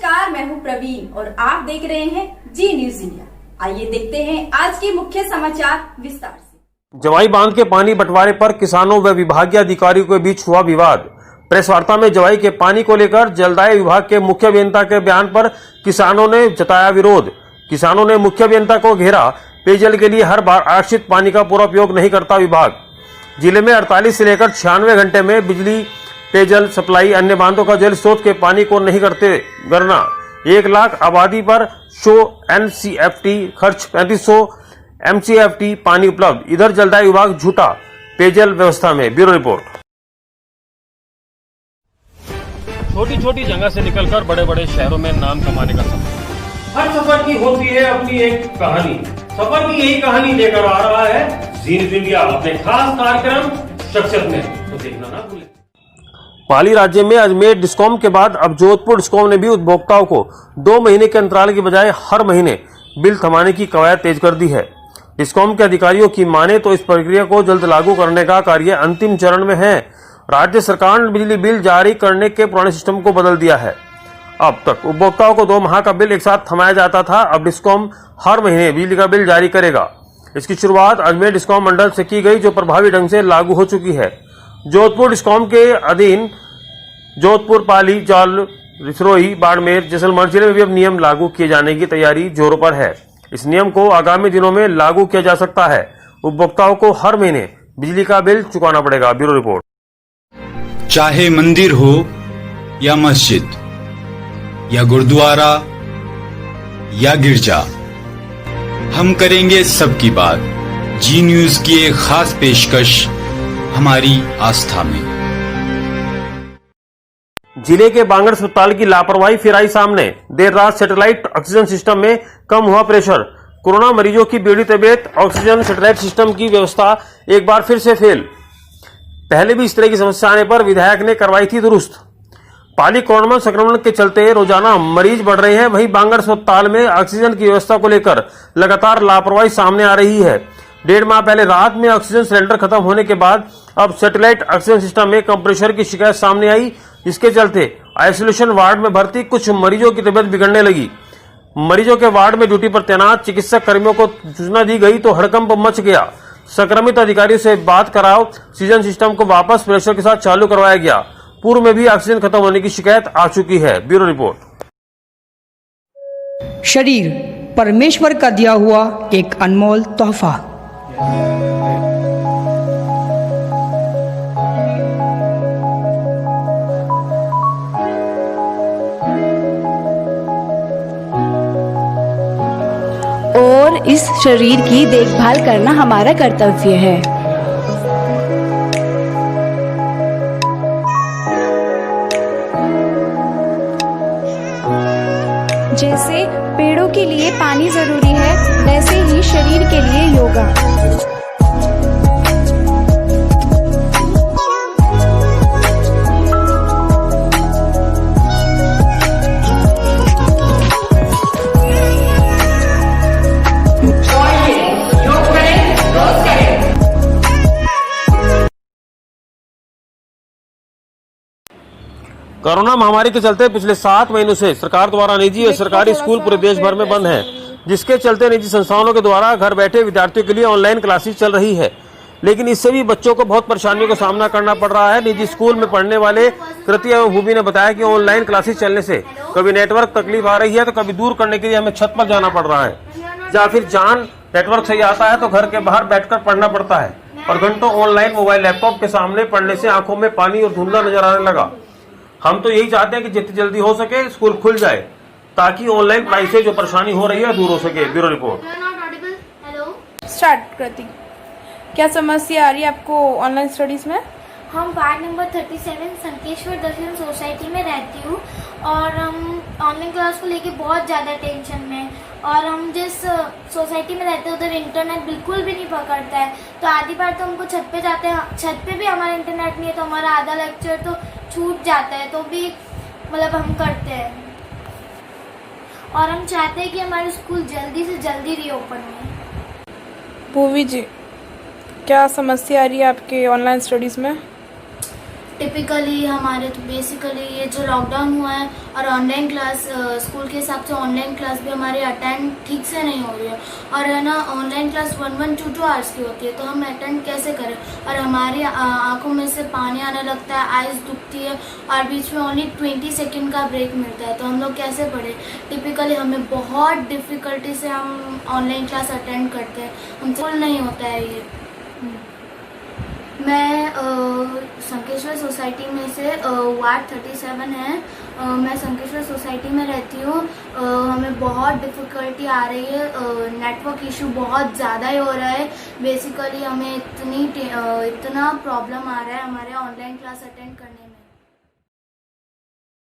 नमस्कार, मैं हूं प्रवीण और आप देख रहे हैं जी न्यूज इंडिया। आइए देखते हैं आज के मुख्य समाचार विस्तार से। जवाई बांध के पानी बंटवारे पर किसानों व विभागीय अधिकारियों के बीच हुआ विवाद। प्रेस वार्ता में जवाई के पानी को लेकर जलदाय विभाग के मुख्य अभियंता के बयान पर किसानों ने जताया विरोध। किसानों ने मुख्य अभियंता को घेरा। पेयजल के लिए हर बार आरक्षित पानी का पूरा उपयोग नहीं करता विभाग। जिले में 48 से लेकर 96 घंटे में बिजली, पेयजल सप्लाई, अन्य बांधों का जल स्रोत के पानी को नहीं करते गणना। 1 लाख आबादी पर 100 NCFT खर्च, 3500 MCFT पानी उपलब्ध। इधर जलदाय विभाग झूठा पेयजल व्यवस्था में। Bureau report. छोटी छोटी जगह से निकलकर बड़े बड़े शहरों में नाम कमाने का सफर। हर सफर की होती है अपनी एक कहानी। सफर की यही कहानी लेकर आ रहा है जी न्यूज इंडिया अपने खास कार्यक्रम शख्सियत में, तो देखना ना भूलें। पाली राज्य में अजमेर डिस्कॉम के बाद अब जोधपुर डिस्कॉम ने भी उपभोक्ताओं को 2 महीने के अंतराल की बजाय हर महीने बिल थमाने की कवायद तेज कर दी है। डिस्कॉम के अधिकारियों की माने तो इस प्रक्रिया को जल्द लागू करने का कार्य अंतिम चरण में है। राज्य सरकार ने बिजली बिल जारी करने के पुराने सिस्टम को बदल दिया है। अब तक उपभोक्ताओं को 2 माह का बिल एक साथ थमाया जाता था। अब डिस्कॉम हर महीने बिजली का बिल जारी करेगा। इसकी शुरुआत अजमेर डिस्कॉम मंडल से की गई, जो प्रभावी ढंग से लागू हो चुकी है। जोधपुर डिस्कॉम के अधीन जोधपुर, पाली, जाल, रिसरोही, बाड़मेर, जैसलमेर जिले में भी अब नियम लागू किए जाने की तैयारी जोरों पर है। इस नियम को आगामी दिनों में लागू किया जा सकता है। उपभोक्ताओं को हर महीने बिजली का बिल चुकाना पड़ेगा। Bureau report. चाहे मंदिर हो या मस्जिद या गुरुद्वारा या गिरजा, हम करेंगे सबकी बात। जी न्यूज की एक खास पेशकश हमारी आस्था में। जिले के बांगड़ अस्पताल की लापरवाही फिर आई सामने। देर रात सैटेलाइट ऑक्सीजन सिस्टम में कम हुआ प्रेशर। कोरोना मरीजों की बिगड़ी तबीयत, ऑक्सीजन सैटेलाइट सिस्टम की व्यवस्था एक बार फिर से फेल। पहले भी इस तरह की समस्या आने पर विधायक ने करवाई थी दुरुस्त। पाली कोरोना संक्रमण के चलते रोजाना मरीज बढ़ रहे हैं। वहीं बांगड़ अस्पताल में ऑक्सीजन की व्यवस्था को लेकर लगातार लापरवाही सामने आ रही है। 1.5 माह पहले रात में ऑक्सीजन सिलेंडर खत्म होने के बाद अब सैटेलाइट ऑक्सीजन सिस्टम में कंप्रेशर की शिकायत सामने आई। इसके चलते आइसोलेशन वार्ड में भर्ती कुछ मरीजों की तबीयत बिगड़ने लगी। मरीजों के वार्ड में ड्यूटी पर तैनात चिकित्सक कर्मियों को सूचना दी गई तो हड़कंप मच गया। संक्रमित अधिकारियों से बात कराओ, ऑक्सीजन सिस्टम को वापस प्रेशर के साथ चालू करवाया गया। पूर्व में भी ऑक्सीजन खत्म होने की शिकायत आ चुकी है। Bureau report. शरीर परमेश्वर का दिया हुआ एक अनमोल तोहफा। और इस शरीर की देखभाल करना हमारा कर्तव्य है। जैसे पेड़ों के लिए पानी जरूरी है, वैसे ही शरीर के लिए योगा। कोरोना महामारी के चलते पिछले 7 महीनों से सरकार द्वारा निजी और सरकारी स्कूल पूरे देश भर में बंद हैं, जिसके चलते निजी संस्थानों के द्वारा घर बैठे विद्यार्थियों के लिए ऑनलाइन क्लासेस चल रही है। लेकिन इससे भी बच्चों को बहुत परेशानियों का सामना करना पड़ रहा है। निजी स्कूल में पढ़ने वाले कृति एवं भूमि ने बताया कि ऑनलाइन क्लासेस चलने से कभी नेटवर्क तकलीफ आ रही है तो कभी दूर करने के लिए हमें छत पर जाना पड़ रहा है, या फिर जान नेटवर्क सही आता है तो घर के बाहर बैठकर पढ़ना पड़ता है। और घंटों ऑनलाइन मोबाइल लैपटॉप के सामने पढ़ने से आंखों में पानी और धुंधला नजर आने लगा। हम तो यही चाहते हैं कि जितनी जल्दी हो सके स्कूल खुल जाए, ताकि ऑनलाइन पढ़ाई से जो परेशानी हो रही है दूर हो सके। Bureau report. स्टार्ट करती। क्या समस्या आ रही है आपको ऑनलाइन स्टडीज में? हम वार्ड नंबर 37 संकेश्वर दर्शन सोसाइटी में रहती हूँ और हम ऑनलाइन क्लास को लेके बहुत ज़्यादा टेंशन में हैं। और हम जिस सोसाइटी में रहते हैं उधर इंटरनेट बिल्कुल भी नहीं पकड़ता है, तो आधी बार तो हमको छत पे जाते हैं, छत पे भी हमारा इंटरनेट नहीं है, तो हमारा आधा लेक्चर तो छूट जाता है, तो भी मतलब हम करते हैं। और हम चाहते हैं कि हमारे स्कूल जल्दी से जल्दी रीओपन हो। भूवी जी, क्या समस्या आ रही है आपके ऑनलाइन स्टडीज़ में? टिपिकली हमारे तो बेसिकली ये जो लॉकडाउन हुआ है और ऑनलाइन क्लास स्कूल के हिसाब से ऑनलाइन क्लास भी हमारी अटेंड ठीक से नहीं हो रही है और है ना ऑनलाइन क्लास 1-2 आवर्स की होती है तो हम अटेंड कैसे करें और हमारी आंखों में से पानी आने लगता है, आइज़ दुखती है और बीच में ओनली 20 सेकेंड का ब्रेक मिलता है तो हम लोग कैसे पढ़ें। टिपिकली हमें बहुत डिफ़िकल्टी से हम ऑनलाइन क्लास अटेंड करते हैं, हमसे फुल नहीं होता है ये। मैं संकेश्वर सोसाइटी में से वार्ड 37 है, मैं संकेश्वर सोसाइटी में रहती हूँ। हमें बहुत डिफ़िकल्टी आ रही है, नेटवर्क इशू बहुत ज़्यादा ही हो रहा है। बेसिकली हमें इतना प्रॉब्लम आ रहा है हमारे ऑनलाइन क्लास अटेंड करने में।